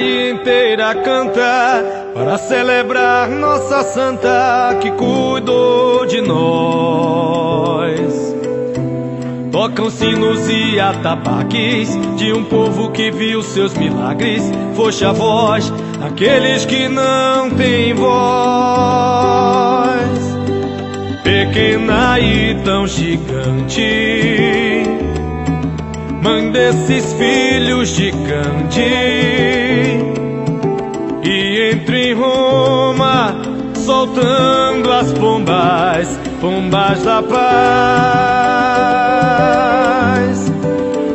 cidade inteira canta para celebrar nossa santa que cuidou de nós. Tocam sinos e atabaques de um povo que viu seus milagres. Foste a voz daqueles que não têm voz. Pequena e tão gigante, mãe desses filhos de Gandhi, e entre em Roma soltando as pombas, pombas da paz.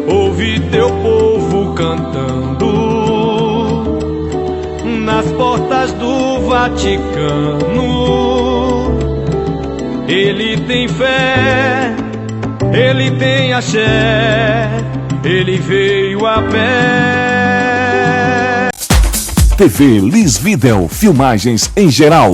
Ouvi teu povo cantando nas portas do Vaticano. Ele tem fé, ele tem axé, ele veio a pé. TV Liz Videl, filmagens em geral.